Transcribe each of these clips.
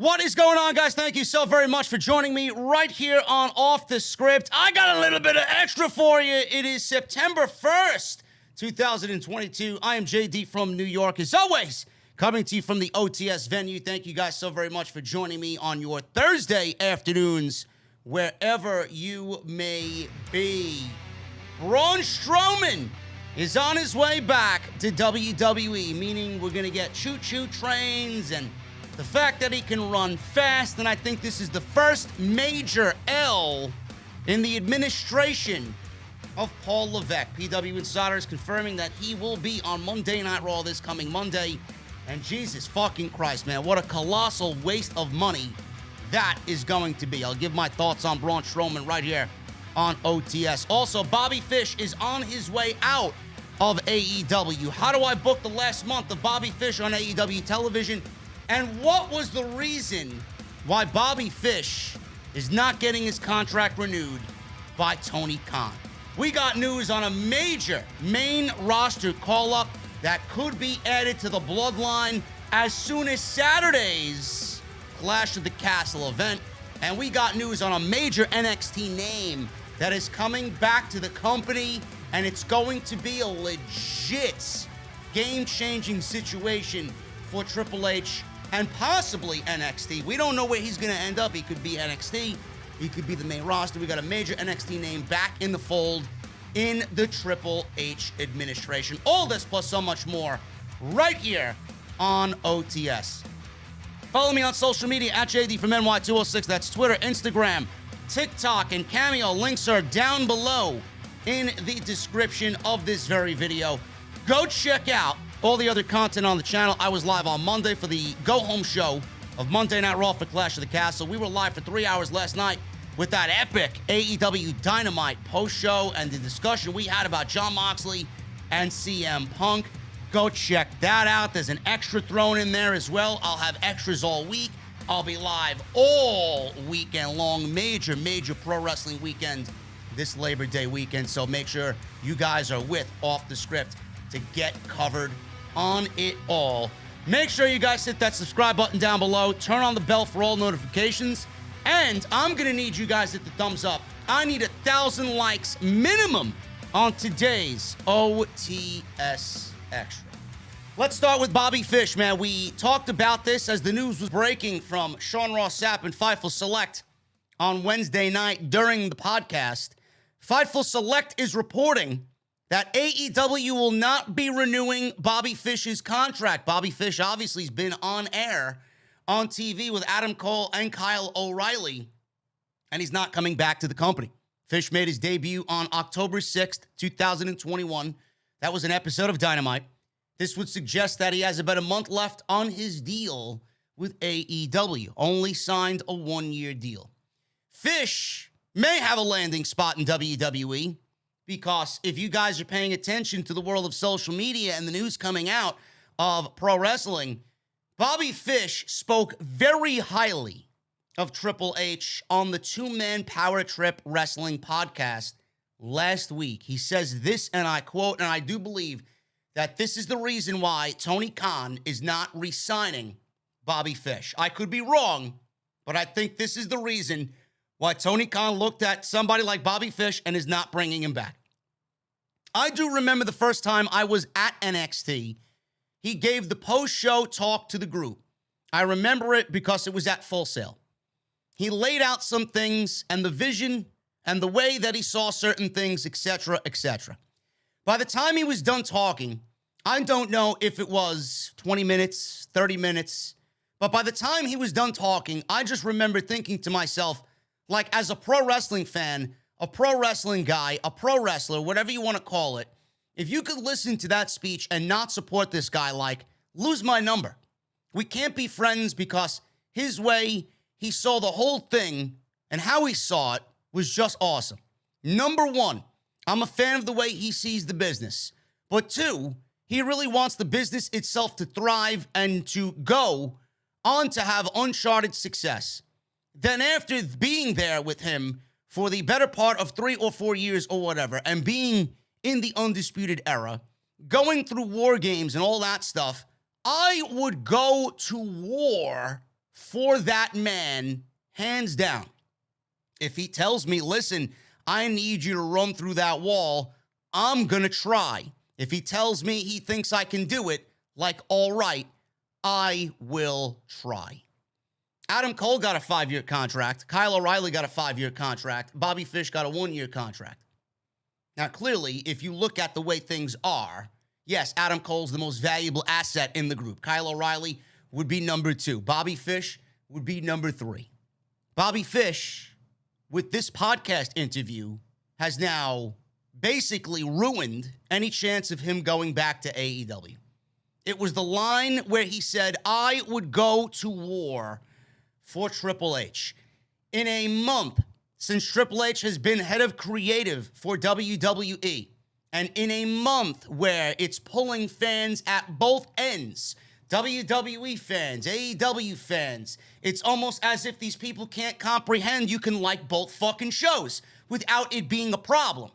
What is going on, guys? Thank you so very much for joining me right here on Off the Script. I got a little bit of extra for you. It is September 1st, 2022. I am JD from New York, as always, coming to you from the OTS venue. Thank you guys so very much for joining me on your Thursday afternoons, wherever you may be. Braun Strowman is on his way back to WWE, meaning we're going to get choo-choo trains and the fact that he can run fast, and I think this is the first major L in the administration of Paul Levesque. PW Insider is confirming that he will be on Monday Night Raw this coming Monday. And Jesus fucking Christ, man, what a colossal waste of money that is going to be. I'll give my thoughts on Braun Strowman right here on OTS. Also, Bobby Fish is on his way out of AEW. How do I book the last month of Bobby Fish on AEW television? And what was the reason why Bobby Fish is not getting his contract renewed by Tony Khan? We got news on a major main roster call-up that could be added to the Bloodline as soon as Saturday's Clash of the Castle event. And we got news on a major NXT name that is coming back to the company, and it's going to be a legit game-changing situation for Triple H and possibly NXT. We don't know where he's going to end up. He could be NXT. He could be the main roster. We got a major NXT name back in the fold in the Triple H administration. All this plus so much more right here on OTS. Follow me on social media at JD from NY206. That's Twitter, Instagram, TikTok, and Cameo. Links are down below in the description of this very video. Go check out all the other content on the channel. I was live on Monday for the go-home show of Monday Night Raw for Clash of the Castle. We were live for 3 hours last night with that epic AEW Dynamite post-show and the discussion we had about Jon Moxley and CM Punk. Go check that out. There's an extra thrown in there as well. I'll have extras all week. I'll be live all weekend long. Major pro wrestling weekend this Labor Day weekend. So make sure you guys are with Off the Script to get covered on it all. Make sure you guys hit that subscribe button down below. Turn on the bell for all notifications. And I'm going to need you guys to hit the thumbs up. I need 1,000 likes minimum on today's OTS Extra. Let's start with Bobby Fish, man. We talked about this as the news was breaking from Sean Ross Sapp and Fightful Select on Wednesday night during the podcast. Fightful Select is reporting that AEW will not be renewing Bobby Fish's contract. Bobby Fish obviously has been on air on TV with Adam Cole and Kyle O'Reilly, and he's not coming back to the company. Fish made his debut on October 6th, 2021. That was an episode of Dynamite. This would suggest that he has about a month left on his deal with AEW. Only signed a one-year deal. Fish may have a landing spot in WWE, because if you guys are paying attention to the world of social media and the news coming out of pro wrestling, Bobby Fish spoke very highly of Triple H on the Two-Man Power Trip Wrestling podcast last week. He says this, and I quote, and I do believe that this is the reason why Tony Khan is not re-signing Bobby Fish. I could be wrong, but I think this is the reason why Tony Khan looked at somebody like Bobby Fish and is not bringing him back. I do remember the first time I was at NXT, he gave the post-show talk to the group. I remember it because it was at Full Sail. He laid out some things and the vision and the way that he saw certain things, etc., etc. By the time he was done talking, I don't know if it was 20 minutes, 30 minutes, but by the time he was done talking, I just remember thinking to myself, like, as a pro wrestling fan, a pro wrestling guy, a pro wrestler, whatever you want to call it, if you could listen to that speech and not support this guy, like, lose my number. We can't be friends because his way, he saw the whole thing, and how he saw it was just awesome. Number one, I'm a fan of the way he sees the business. But two, he really wants the business itself to thrive and to go on to have uncharted success. Then after being there with him for the better part of 3 or 4 years or whatever, and being in the Undisputed Era, going through war games and all that stuff, I would go to war for that man, hands down. If he tells me, listen, I need you to run through that wall, I'm going to try. If he tells me he thinks I can do it, like, all right, I will try. Adam Cole got a 5-year contract. Kyle O'Reilly got a 5-year contract. Bobby Fish got a 1-year contract. Now, clearly, if you look at the way things are, yes, Adam Cole's the most valuable asset in the group. Kyle O'Reilly would be number 2. Bobby Fish would be number 3. Bobby Fish, with this podcast interview, has now basically ruined any chance of him going back to AEW. It was the line where he said, I would go to war for Triple H. In a month since Triple H has been head of creative for WWE, and in a month where it's pulling fans at both ends, WWE fans, AEW fans, it's almost as if these people can't comprehend you can like both fucking shows without it being a problem.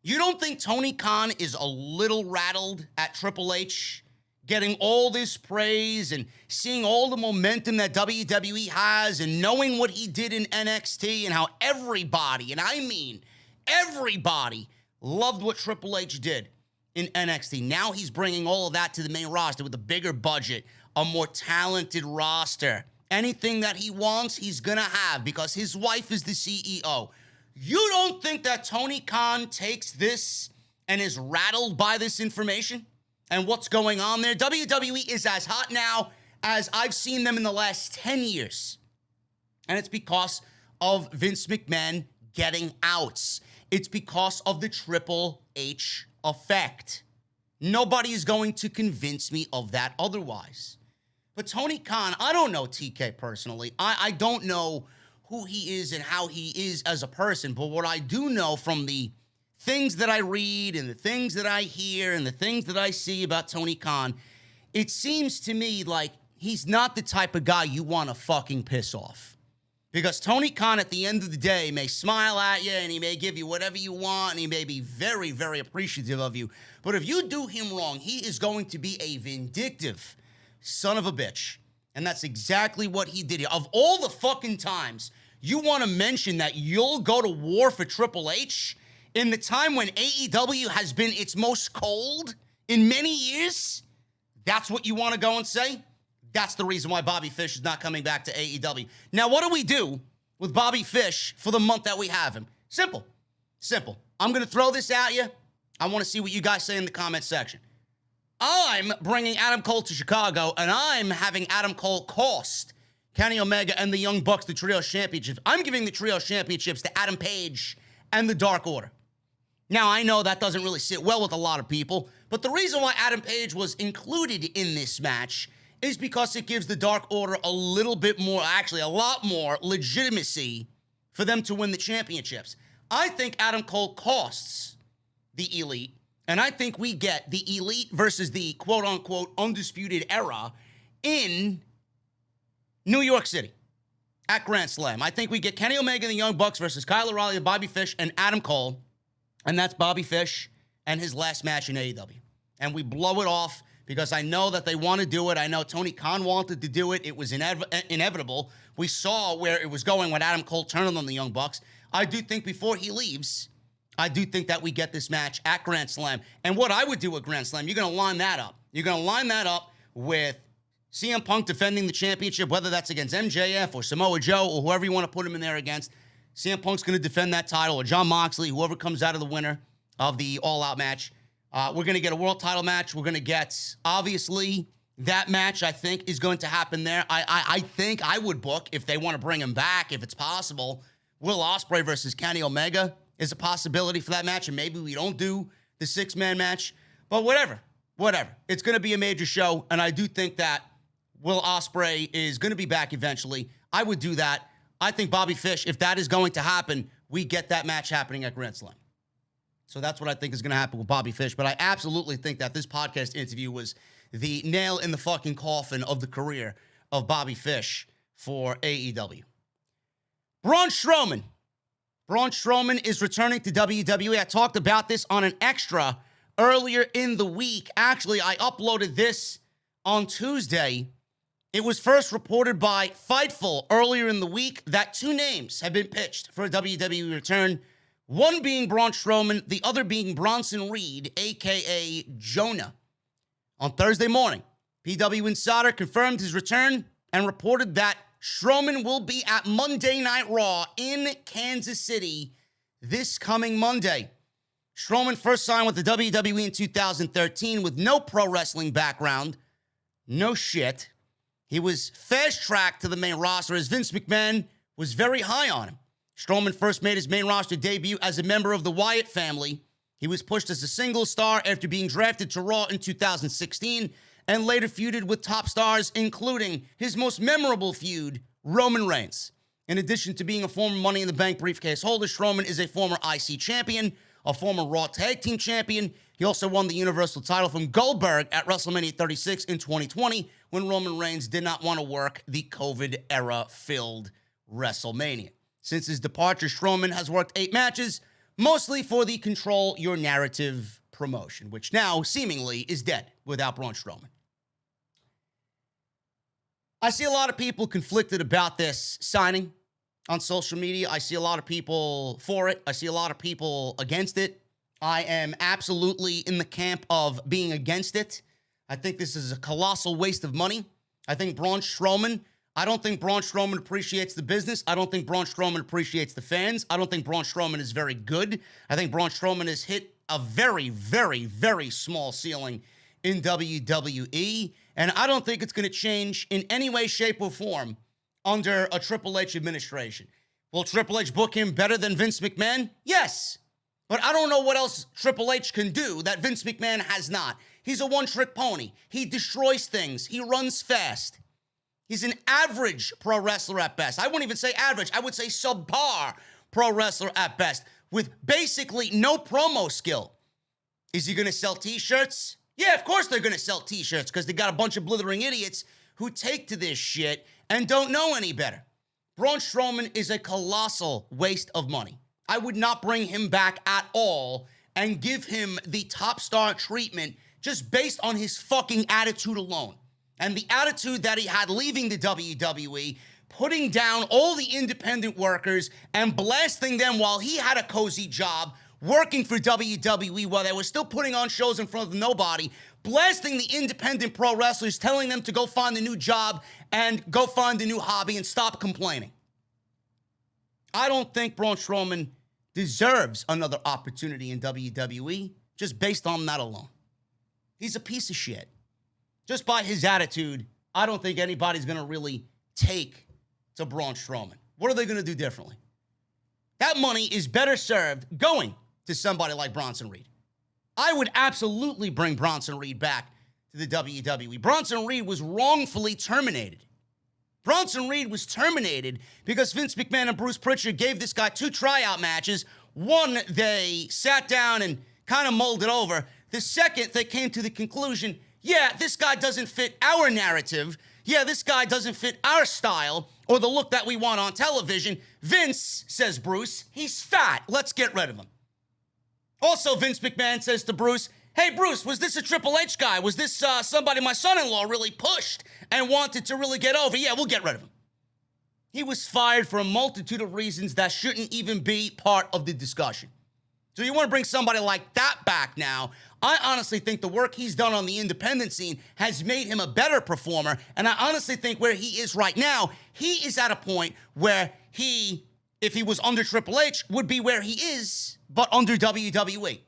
You don't think Tony Khan is a little rattled at Triple H getting all this praise and seeing all the momentum that WWE has and knowing what he did in NXT and how everybody, and I mean everybody, loved what Triple H did in NXT. Now he's bringing all of that to the main roster with a bigger budget, a more talented roster. Anything that he wants, he's going to have because his wife is the CEO. You don't think that Tony Khan takes this and is rattled by this information and what's going on there? WWE is as hot now as I've seen them in the last 10 years. And it's because of Vince McMahon getting outs. It's because of the Triple H effect. Nobody is going to convince me of that otherwise. But Tony Khan, I don't know TK personally. I don't know who he is and how he is as a person. But what I do know from the things that I read and the things that I hear and the things that I see about Tony Khan, it seems to me like he's not the type of guy you want to fucking piss off. Because Tony Khan, at the end of the day, may smile at you and he may give you whatever you want and he may be very, very appreciative of you. But if you do him wrong, he is going to be a vindictive son of a bitch. And that's exactly what he did here. Of all the fucking times you want to mention that you'll go to war for Triple H in the time when AEW has been its most cold in many years, that's what you want to go and say? That's the reason why Bobby Fish is not coming back to AEW. Now, what do we do with Bobby Fish for the month that we have him? Simple. I'm going to throw this at you. I want to see what you guys say in the comment section. I'm bringing Adam Cole to Chicago, and I'm having Adam Cole cost Kenny Omega and the Young Bucks the Trios Championships. I'm giving the Trios Championships to Adam Page and the Dark Order. Now, I know that doesn't really sit well with a lot of people, but the reason why Adam Page was included in this match is because it gives the Dark Order a little bit more, actually a lot more legitimacy for them to win the championships. I think Adam Cole costs the Elite, and I think we get the Elite versus the quote-unquote undisputed era in New York City at Grand Slam. I think we get Kenny Omega and the Young Bucks versus Kyle O'Reilly and Bobby Fish and Adam Cole, and that's Bobby Fish and his last match in AEW. And we blow it off because I know that they want to do it. I know Tony Khan wanted to do it. It was inevitable. We saw where it was going when Adam Cole turned on the Young Bucks. I do think before he leaves, I do think that we get this match at Grand Slam. And what I would do at Grand Slam, you're going to line that up. You're going to line that up with CM Punk defending the championship, whether that's against MJF or Samoa Joe or whoever you want to put him in there against. CM Punk's going to defend that title, or Jon Moxley, whoever comes out of the winner of the all-out match. We're going to get a world title match. We're going to get, obviously, that match, I think, is going to happen there. I think I would book, if they want to bring him back, if it's possible, Will Ospreay versus Kenny Omega is a possibility for that match, and maybe we don't do the six-man match. But whatever. It's going to be a major show, and I do think that Will Ospreay is going to be back eventually. I would do that. I think Bobby Fish, if that is going to happen, we get that match happening at Grand Slam. So that's what I think is going to happen with Bobby Fish. But I absolutely think that this podcast interview was the nail in the fucking coffin of the career of Bobby Fish for AEW. Braun Strowman. Braun Strowman is returning to WWE. I talked about this on an extra earlier in the week. Actually, I uploaded this on Tuesday It was first reported by Fightful earlier in the week that two names have been pitched for a WWE return, one being Braun Strowman, the other being Bronson Reed, a.k.a. Jonah. On Thursday morning, PW Insider confirmed his return and reported that Strowman will be at Monday Night Raw in Kansas City this coming Monday. Strowman first signed with the WWE in 2013 with no pro wrestling background. No shit. He was fast-tracked to the main roster as Vince McMahon was very high on him. Strowman first made his main roster debut as a member of the Wyatt family. He was pushed as a single star after being drafted to Raw in 2016 and later feuded with top stars, including his most memorable feud, Roman Reigns. In addition to being a former Money in the Bank briefcase holder, Strowman is a former IC champion, a former Raw Tag Team champion. He also won the Universal title from Goldberg at WrestleMania 36 in 2020 when Roman Reigns did not want to work the COVID-era-filled WrestleMania. Since his departure, Strowman has worked 8 matches, mostly for the Control Your Narrative promotion, which now seemingly is dead without Braun Strowman. I see a lot of people conflicted about this signing on social media. I see a lot of people for it. I see a lot of people against it. I am absolutely in the camp of being against it. I think this is a colossal waste of money. I don't think Braun Strowman appreciates the business. I don't think Braun Strowman appreciates the fans. I don't think Braun Strowman is very good. I think Braun Strowman has hit a very, very, very small ceiling in WWE. And I don't think it's going to change in any way, shape, or form under a Triple H administration. Will Triple H book him better than Vince McMahon? Yes. But I don't know what else Triple H can do that Vince McMahon has not. He's a one-trick pony. He destroys things. He runs fast. He's an average pro wrestler at best. I wouldn't even say average. I would say subpar pro wrestler at best with basically no promo skill. Is he going to sell T-shirts? Yeah, of course they're going to sell T-shirts because they got a bunch of blithering idiots who take to this shit and don't know any better. Braun Strowman is a colossal waste of money. I would not bring him back at all and give him the top star treatment just based on his fucking attitude alone. And the attitude that he had leaving the WWE, putting down all the independent workers and blasting them while he had a cozy job working for WWE while they were still putting on shows in front of nobody, blasting the independent pro wrestlers, telling them to go find a new job and go find a new hobby and stop complaining. I don't think Braun Strowman deserves another opportunity in WWE just based on that alone. He's a piece of shit. Just by his attitude, I don't think anybody's going to really take to Braun Strowman. What are they going to do differently? That money is better served going to somebody like Bronson Reed. I would absolutely bring Bronson Reed back to the WWE. Bronson Reed was wrongfully terminated. Bronson Reed was terminated because Vince McMahon and Bruce Pritchard gave this guy 2 tryout matches. One, they sat down and kind of mulled it over. The second, they came to the conclusion, yeah, this guy doesn't fit our narrative. Yeah, this guy doesn't fit our style or the look that we want on television. Vince, says Bruce, he's fat. Let's get rid of him. Also, Vince McMahon says to Bruce, hey, Bruce, was this a Triple H guy? Was this somebody my son-in-law really pushed and wanted to really get over? Yeah, we'll get rid of him. He was fired for a multitude of reasons that shouldn't even be part of the discussion. So you want to bring somebody like that back now? I honestly think the work he's done on the independent scene has made him a better performer. And I honestly think where he is right now, he is at a point where he, if he was under Triple H, would be where he is, but under WWE.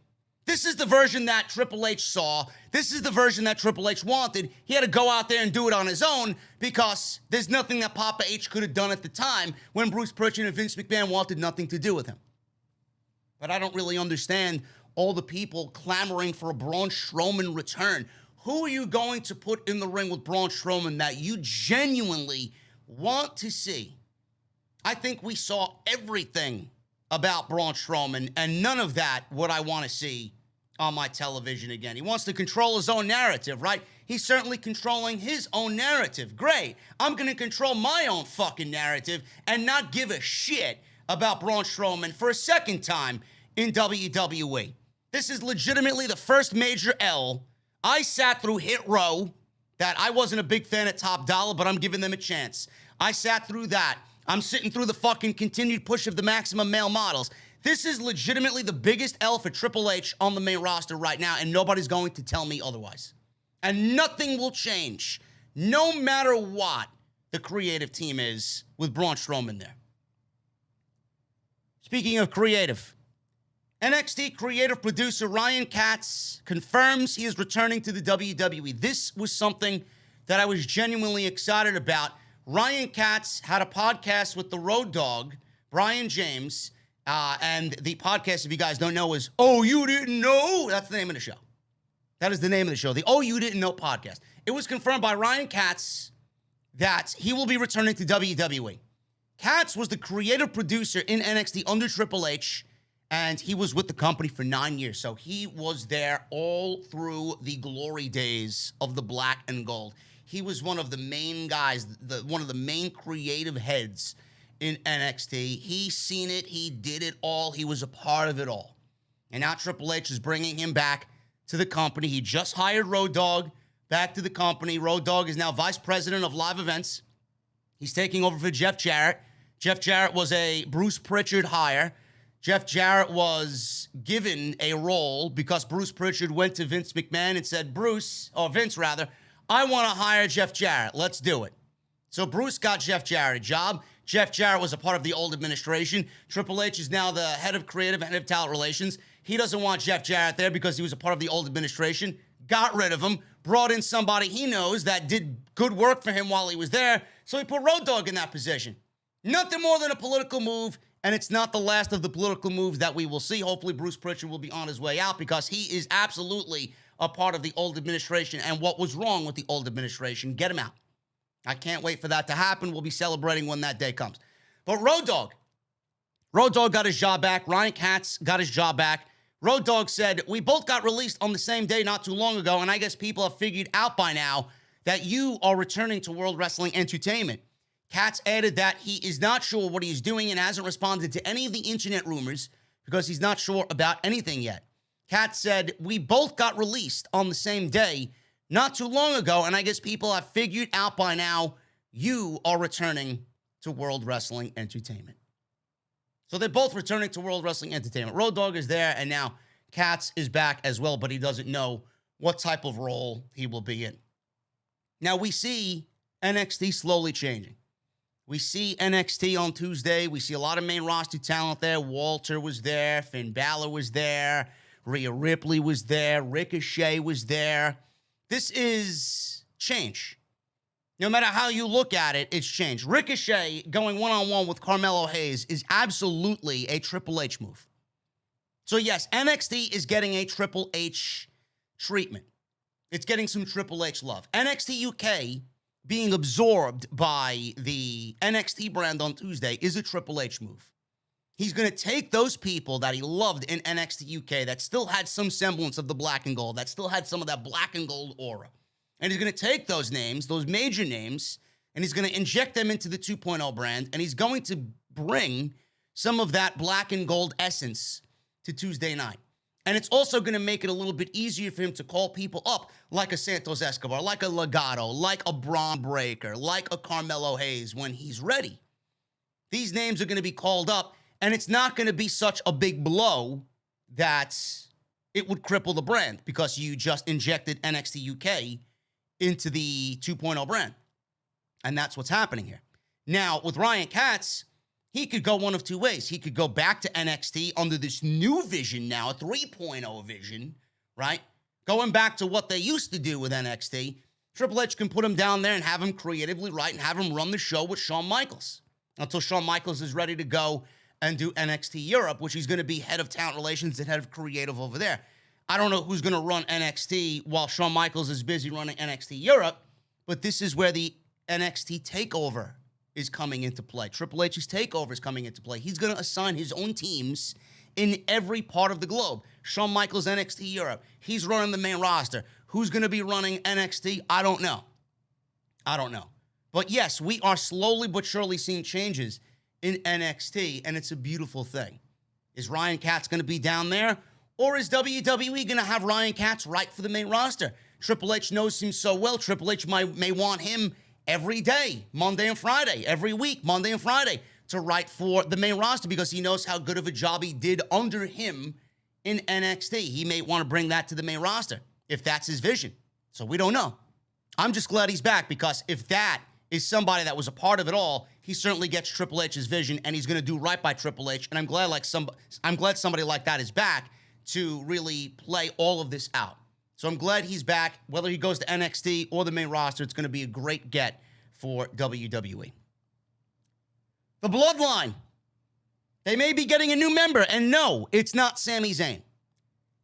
This is the version that Triple H saw. This is the version that Triple H wanted. He had to go out there and do it on his own because there's nothing that Papa H could have done at the time when Bruce Pritchard and Vince McMahon wanted nothing to do with him. But I don't really understand all the people clamoring for a Braun Strowman return. Who are you going to put in the ring with Braun Strowman that you genuinely want to see? I think we saw everything about Braun Strowman, and none of that would I want to see on my television again. He wants to control his own narrative, right? He's certainly controlling his own narrative. Great. I'm going to control my own fucking narrative and not give a shit about Braun Strowman for a second time in WWE. This is legitimately the first major L I sat through Hit Row that I wasn't a big fan at Top Dollar, but I'm giving them a chance. I sat through that. I'm sitting through the fucking continued push of the Maximum Male Models. This is legitimately the biggest L for Triple H on the main roster right now, and nobody's going to tell me otherwise. And nothing will change, no matter what the creative team is with Braun Strowman there. Speaking of creative, NXT creative producer Ryan Katz confirms he is returning to the WWE. This was something that I was genuinely excited about. Ryan Katz had a podcast with the Road Dogg, Brian James, and the podcast, if you guys don't know, is Oh, You Didn't Know? That's the name of the show. That is the name of the show, the Oh, You Didn't Know podcast. It was confirmed by Ryan Katz that he will be returning to WWE. Katz was the creative producer in NXT under Triple H, and he was with the company for 9 years. So he was there all through the glory days of the black and gold. He was one of the main guys, one of the main creative heads in NXT. He's seen it. He did it all. He was a part of it all. And now Triple H is bringing him back to the company. He just hired Road Dogg back to the company. Road Dogg is now vice president of live events. He's taking over for Jeff Jarrett. Jeff Jarrett was a Bruce Pritchard hire. Jeff Jarrett was given a role because Bruce Pritchard went to Vince McMahon and said, Vince, I want to hire Jeff Jarrett. Let's do it. So Bruce got Jeff Jarrett a job. Jeff Jarrett was a part of the old administration. Triple H is now the head of creative and head of talent relations. He doesn't want Jeff Jarrett there because he was a part of the old administration. Got rid of him, brought in somebody he knows that did good work for him while he was there. So he put Road Dogg in that position. Nothing more than a political move, and it's not the last of the political moves that we will see. Hopefully Bruce Pritchard will be on his way out because he is absolutely a part of the old administration, and what was wrong with the old administration, get him out. I can't wait for that to happen. We'll be celebrating when that day comes. But Road Dogg got his job back. Ryan Katz got his job back. Road Dogg said, we both got released on the same day not too long ago, and I guess people have figured out by now that you are returning to World Wrestling Entertainment. Katz added that he is not sure what he's doing and hasn't responded to any of the internet rumors because he's not sure about anything yet. Katz said, we both got released on the same day not too long ago, and I guess people have figured out by now you are returning to World Wrestling Entertainment. So they're both returning to World Wrestling Entertainment. Road Dogg is there, and now Katz is back as well, but he doesn't know what type of role he will be in. Now, we see NXT slowly changing. We see NXT on Tuesday. We see a lot of main roster talent there. Walter was there. Finn Balor was there. Rhea Ripley was there. Ricochet was there. This is change. No matter how you look at it, it's change. Ricochet going one-on-one with Carmelo Hayes is absolutely a Triple H move. So yes, NXT is getting a Triple H treatment. It's getting some Triple H love. NXT UK being absorbed by the NXT brand on Tuesday is a Triple H move. He's going to take those people that he loved in NXT UK that still had some semblance of the black and gold, that still had some of that black and gold aura. And he's going to take those names, those major names, and he's going to inject them into the 2.0 brand, and he's going to bring some of that black and gold essence to Tuesday night. And it's also going to make it a little bit easier for him to call people up like a Santos Escobar, like a Legado, like a Braun Breaker, like a Carmelo Hayes when he's ready. These names are going to be called up, and it's not going to be such a big blow that it would cripple the brand because you just injected NXT UK into the 2.0 brand. And that's what's happening here. Now, with Ryan Katz, he could go one of two ways. He could go back to NXT under this new vision now, a 3.0 vision, right? Going back to what they used to do with NXT. Triple H can put him down there and have him creatively write and have him run the show with Shawn Michaels until Shawn Michaels is ready to go and do NXT Europe, which he's going to be head of talent relations and head of creative over there. I don't know who's going to run NXT while Shawn Michaels is busy running NXT Europe, but this is where the NXT takeover is coming into play. Triple H's takeover is coming into play. He's going to assign his own teams in every part of the globe. Shawn Michaels, NXT Europe. He's running the main roster. Who's going to be running NXT? I don't know. But yes, we are slowly but surely seeing changes in NXT, and it's a beautiful thing. Is Ryan Katz going to be down there? Or is WWE going to have Ryan Katz right for the main roster? Triple H knows him so well. Triple H may want him every day, Monday and Friday, every week, Monday and Friday, to write for the main roster because he knows how good of a job he did under him in NXT. He may want to bring that to the main roster if that's his vision. So we don't know. I'm just glad he's back because if that is somebody that was a part of it all, he certainly gets Triple H's vision and he's going to do right by Triple H. And I'm glad somebody like that is back to really play all of this out. So I'm glad he's back. Whether he goes to NXT or the main roster, it's going to be a great get for WWE. The Bloodline. They may be getting a new member, and no, it's not Sami Zayn.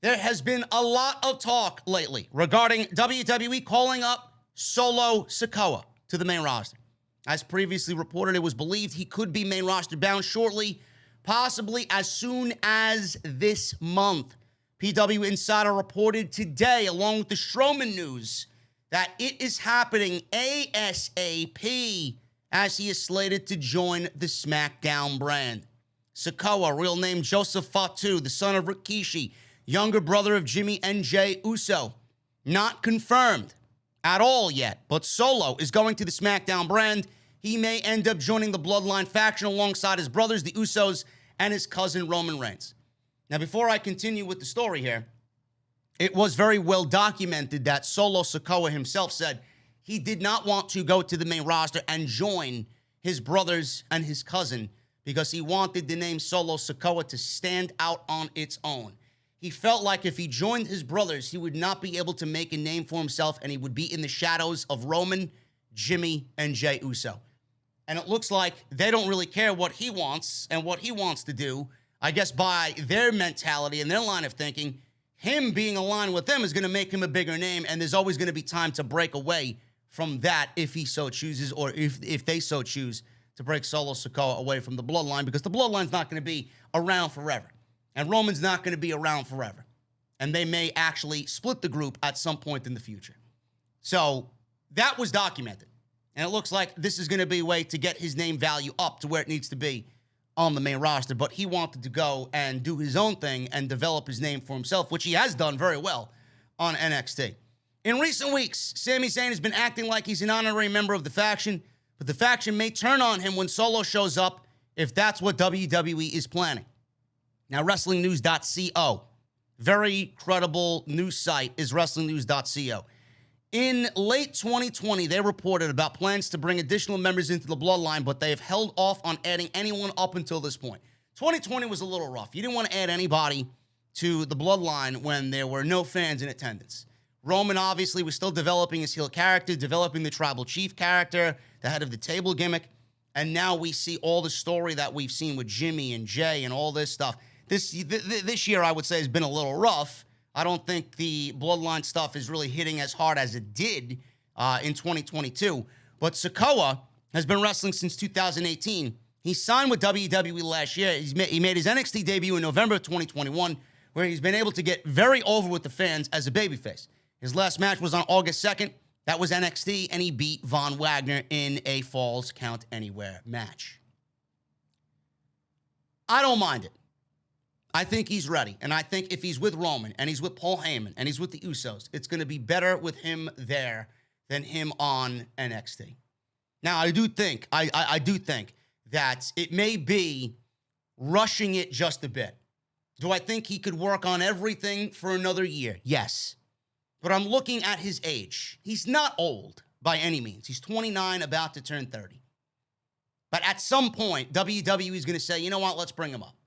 There has been a lot of talk lately regarding WWE calling up Solo Sikoa to the main roster. As previously reported, it was believed he could be main roster bound shortly, possibly as soon as this month. PW Insider reported today, along with the Strowman news, that it is happening ASAP as he is slated to join the SmackDown brand. Sokoa, real name Joseph Fatu, the son of Rikishi, younger brother of Jimmy and Jey Uso. Not confirmed at all yet, but Solo is going to the SmackDown brand. He may end up joining the Bloodline faction alongside his brothers, the Usos, and his cousin Roman Reigns. Now, before I continue with the story here, it was very well documented that Solo Sikoa himself said he did not want to go to the main roster and join his brothers and his cousin because he wanted the name Solo Sikoa to stand out on its own. He felt like if he joined his brothers, he would not be able to make a name for himself and he would be in the shadows of Roman, Jimmy, and Jey Uso. And it looks like they don't really care what he wants and what he wants to do. I guess by their mentality and their line of thinking, him being aligned with them is going to make him a bigger name, and there's always going to be time to break away from that if he so chooses, or if they so choose to break Solo Sikoa away from the Bloodline, because the Bloodline's not going to be around forever. And Roman's not going to be around forever. And they may actually split the group at some point in the future. So that was documented. And it looks like this is going to be a way to get his name value up to where it needs to be on the main roster. But he wanted to go and do his own thing and develop his name for himself, which he has done very well on NXT. In recent weeks, Sami Zayn has been acting like he's an honorary member of the faction, but the faction may turn on him when Solo shows up if that's what WWE is planning. Now, WrestlingNews.co, very credible news site is WrestlingNews.co. In late 2020, they reported about plans to bring additional members into the Bloodline, but they have held off on adding anyone up until this point. 2020 was a little rough. You didn't want to add anybody to the Bloodline when there were no fans in attendance. Roman obviously was still developing his heel character, developing the tribal chief character, the head of the table gimmick, and now we see all the story that we've seen with Jimmy and Jey and all this stuff. This year, I would say, has been a little rough. I don't think the Bloodline stuff is really hitting as hard as it did in 2022. But Sokoa has been wrestling since 2018. He signed with WWE last year. He made his NXT debut in November of 2021, where he's been able to get very over with the fans as a babyface. His last match was on August 2nd. That was NXT, and he beat Von Wagner in a Falls Count Anywhere match. I don't mind it. I think he's ready, and I think if he's with Roman, and he's with Paul Heyman, and he's with the Usos, it's going to be better with him there than him on NXT. Now, I do think that it may be rushing it just a bit. Do I think he could work on everything for another year? Yes. But I'm looking at his age. He's not old by any means. He's 29, about to turn 30. But at some point, WWE is going to say, you know what, let's bring him up.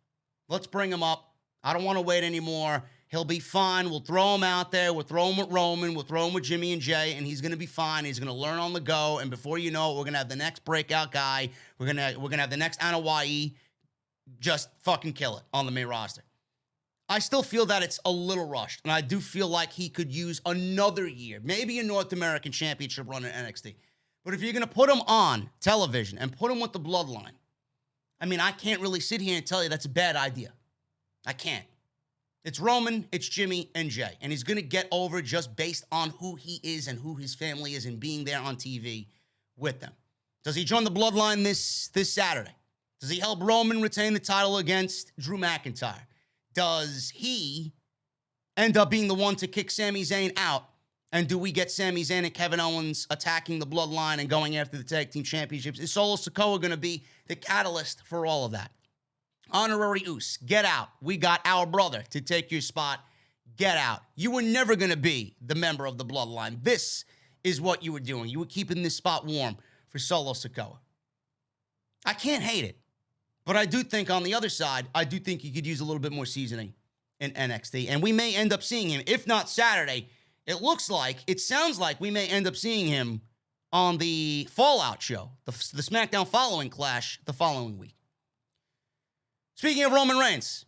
Let's bring him up. I don't want to wait anymore. He'll be fine. We'll throw him out there. We'll throw him with Roman. We'll throw him with Jimmy and Jey, and he's going to be fine. He's going to learn on the go, and before you know it, we're going to have the next breakout guy. We're going to have the next Anoa'i just fucking kill it on the main roster. I still feel that it's a little rushed, and I do feel like he could use another year, maybe a North American Championship run in NXT. But if you're going to put him on television and put him with the Bloodline, I mean, I can't really sit here and tell you that's a bad idea. I can't. It's Roman, it's Jimmy, and Jey. And he's going to get over just based on who he is and who his family is and being there on TV with them. Does he join the Bloodline this Saturday? Does he help Roman retain the title against Drew McIntyre? Does he end up being the one to kick Sami Zayn out And do we get Sami Zayn and Kevin Owens attacking the Bloodline and going after the tag team championships? Is Solo Sikoa going to be the catalyst for all of that? Honorary Uce, get out. We got our brother to take your spot. Get out. You were never going to be the member of the Bloodline. This is what you were doing. You were keeping this spot warm for Solo Sikoa. I can't hate it. But I do think on the other side, I do think you could use a little bit more seasoning in NXT. And we may end up seeing him, if not Saturday, it sounds like we may end up seeing him on the Fallout show, the SmackDown following Clash the following week. Speaking of Roman Reigns,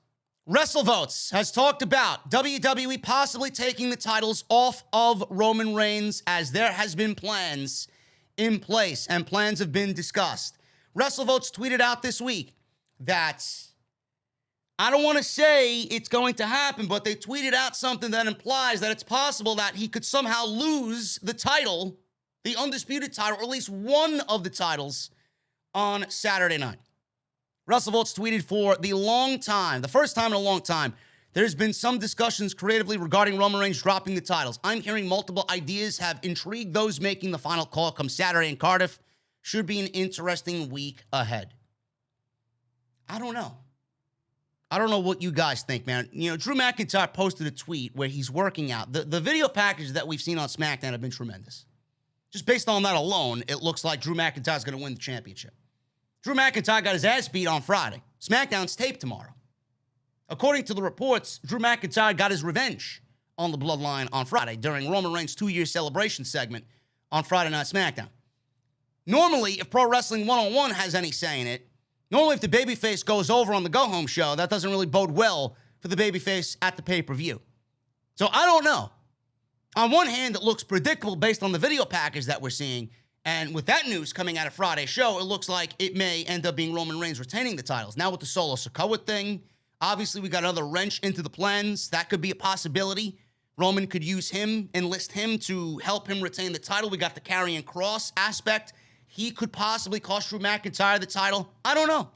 WrestleVotes has talked about WWE possibly taking the titles off of Roman Reigns, as there has been plans in place and plans have been discussed. WrestleVotes tweeted out this week that, I don't want to say it's going to happen, but they tweeted out something that implies that it's possible that he could somehow lose the title, the undisputed title, or at least one of the titles on Saturday night. WrestleVotes tweeted for the first time in a long time, there's been some discussions creatively regarding Roman Reigns dropping the titles. I'm hearing multiple ideas have intrigued those making the final call come Saturday in Cardiff. Should be an interesting week ahead. I don't know. I don't know what you guys think, man. You know, Drew McIntyre posted a tweet where he's working out. The video packages that we've seen on SmackDown have been tremendous. Just based on that alone, it looks like Drew McIntyre's going to win the championship. Drew McIntyre got his ass beat on Friday. SmackDown's taped tomorrow. According to the reports, Drew McIntyre got his revenge on the Bloodline on Friday during Roman Reigns' 2-year celebration segment on Friday Night SmackDown. Normally, if Pro Wrestling 101 has any say in it, normally if the babyface goes over on the go-home show, that doesn't really bode well for the babyface at the pay-per-view. So I don't know. On one hand, it looks predictable based on the video package that we're seeing. And with that news coming out of Friday's show, it looks like it may end up being Roman Reigns retaining the titles. Now with the Solo Sikoa thing, obviously we got another wrench into the plans. That could be a possibility. Roman could use him, enlist him to help him retain the title. We got the Karrion Kross aspect. He could possibly cost Drew McIntyre the title. I don't know.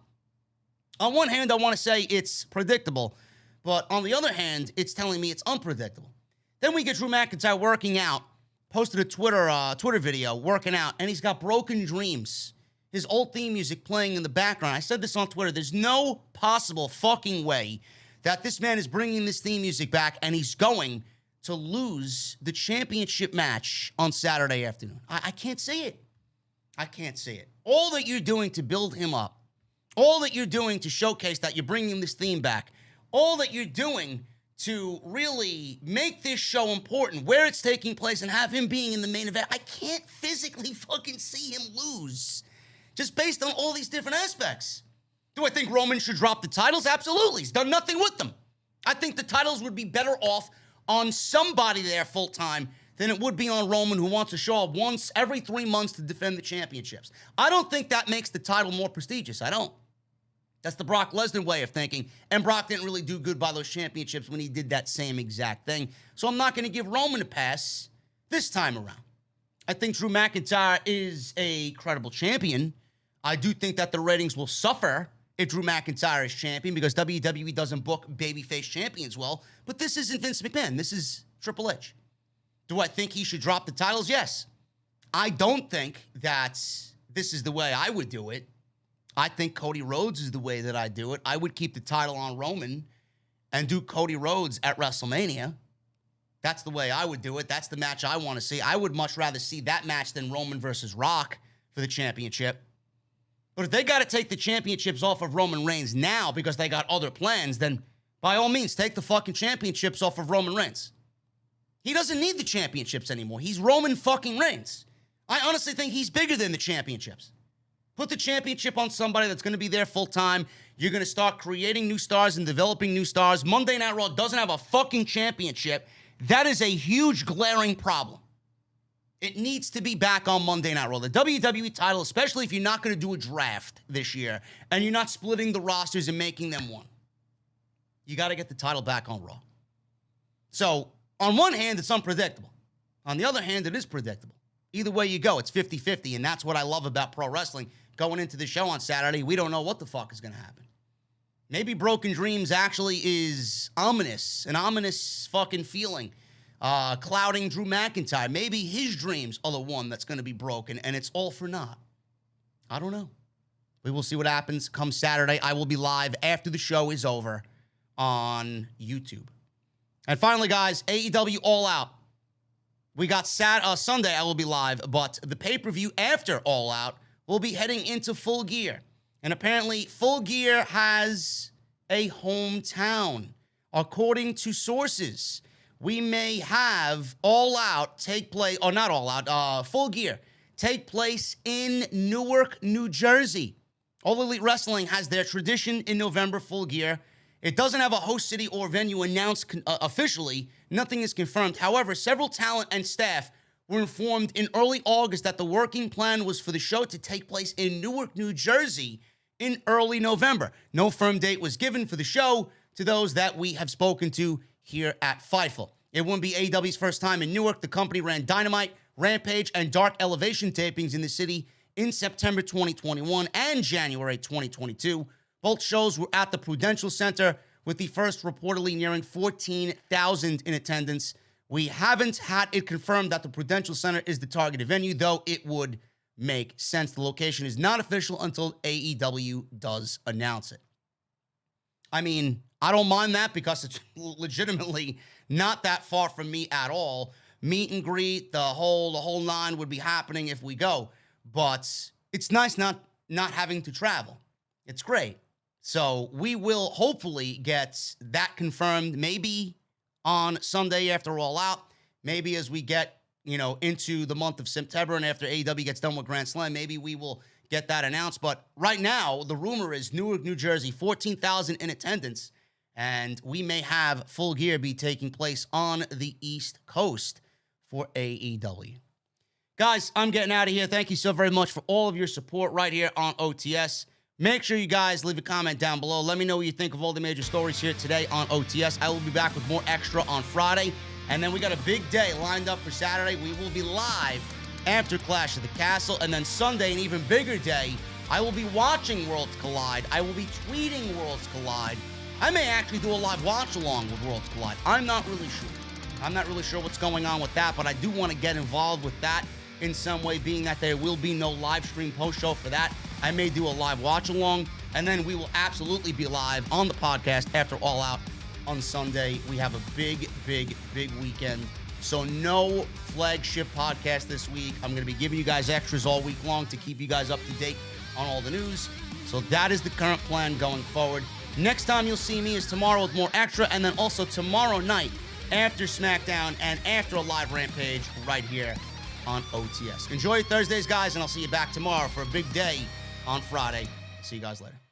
On one hand, I want to say it's predictable. But on the other hand, it's telling me it's unpredictable. Then we get Drew McIntyre working out. Posted a Twitter video working out, and he's got Broken Dreams, his old theme music playing in the background. I said this on Twitter. There's no possible fucking way that this man is bringing this theme music back and he's going to lose the championship match on Saturday afternoon. I can't see it. I can't see it. All that you're doing to build him up, all that you're doing to showcase that you're bringing this theme back, all that you're doing to really make this show important, where it's taking place, and have him being in the main event, I can't physically fucking see him lose, just based on all these different aspects. Do I think Roman should drop the titles? Absolutely. He's done nothing with them. I think the titles would be better off on somebody there full-time than it would be on Roman, who wants to show up once every 3 months to defend the championships. I don't think that makes the title more prestigious. I don't. That's the Brock Lesnar way of thinking. And Brock didn't really do good by those championships when he did that same exact thing. So I'm not going to give Roman a pass this time around. I think Drew McIntyre is a credible champion. I do think that the ratings will suffer if Drew McIntyre is champion because WWE doesn't book babyface champions well. But this isn't Vince McMahon. This is Triple H. Do I think he should drop the titles? Yes. I don't think that this is the way I would do it. I think Cody Rhodes is the way that I do it. I would keep the title on Roman and do Cody Rhodes at WrestleMania. That's the way I would do it. That's the match I want to see. I would much rather see that match than Roman versus Rock for the championship. But if they got to take the championships off of Roman Reigns now because they got other plans, then by all means, take the fucking championships off of Roman Reigns. He doesn't need the championships anymore. He's Roman fucking Reigns. I honestly think he's bigger than the championships. Put the championship on somebody that's going to be there full time. You're going to start creating new stars and developing new stars. Monday Night Raw doesn't have a fucking championship. That is a huge glaring problem. It needs to be back on Monday Night Raw. The WWE title, especially if you're not going to do a draft this year and you're not splitting the rosters and making them one. You got to get the title back on Raw. So, on one hand, it's unpredictable. On the other hand, it is predictable. Either way you go, it's 50-50, and that's what I love about pro wrestling. Going into the show on Saturday, we don't know what the fuck is going to happen. Maybe Broken Dreams actually is ominous, an ominous fucking feeling. clouding Drew McIntyre. Maybe his dreams are the one that's going to be broken, and it's all for naught. I don't know. We will see what happens come Saturday. I will be live after the show is over on YouTube. And finally, guys, AEW All Out. We got Sunday, I will be live, but the pay-per-view after All Out will be heading into Full Gear. And apparently, Full Gear has a hometown. According to sources, we may have All Out take place, or not All Out, Full Gear take place in Newark, New Jersey. All Elite Wrestling has their tradition in November, Full Gear. It doesn't have a host city or venue announced officially. Nothing is confirmed. However, several talent and staff were informed in early August that the working plan was for the show to take place in Newark, New Jersey in early November. No firm date was given for the show to those that we have spoken to here at Fightful. It wouldn't be AEW's first time in Newark. The company ran Dynamite, Rampage, and Dark Elevation tapings in the city in September 2021 and January 2022. Both shows were at the Prudential Center, with the first reportedly nearing 14,000 in attendance. We haven't had it confirmed that the Prudential Center is the targeted venue, though it would make sense. The location is not official until AEW does announce it. I mean, I don't mind that because it's legitimately not that far from me at all. Meet and greet, the whole nine would be happening if we go. But it's nice not having to travel. It's great. So we will hopefully get that confirmed maybe on Sunday after All Out. Maybe as we get, into the month of September and after AEW gets done with Grand Slam, maybe we will get that announced. But right now, the rumor is Newark, New Jersey, 14,000 in attendance. And we may have Full Gear be taking place on the East Coast for AEW. Guys, I'm getting out of here. Thank you so very much for all of your support right here on OTS. Make sure you guys leave a comment down below. Let me know what you think of all the major stories here today on OTS. I will be back with more extra on Friday. And then we got a big day lined up for Saturday. We will be live after Clash of the Castle. And then Sunday, an even bigger day, I will be watching Worlds Collide. I will be tweeting Worlds Collide. I may actually do a live watch-along with Worlds Collide. I'm not really sure. I'm not really sure what's going on with that, but I do want to get involved with that in some way, being that there will be no live stream post-show for that. I may do a live watch-along, and then we will absolutely be live on the podcast after All Out on Sunday. We have a big weekend, so no flagship podcast this week. I'm going to be giving you guys extras all week long to keep you guys up to date on all the news. So that is the current plan going forward. Next time you'll see me is tomorrow with more extra, and then also tomorrow night after SmackDown and after a live Rampage right here on OTS. Enjoy your Thursdays, guys, and I'll see you back tomorrow for a big day on Friday. See you guys later.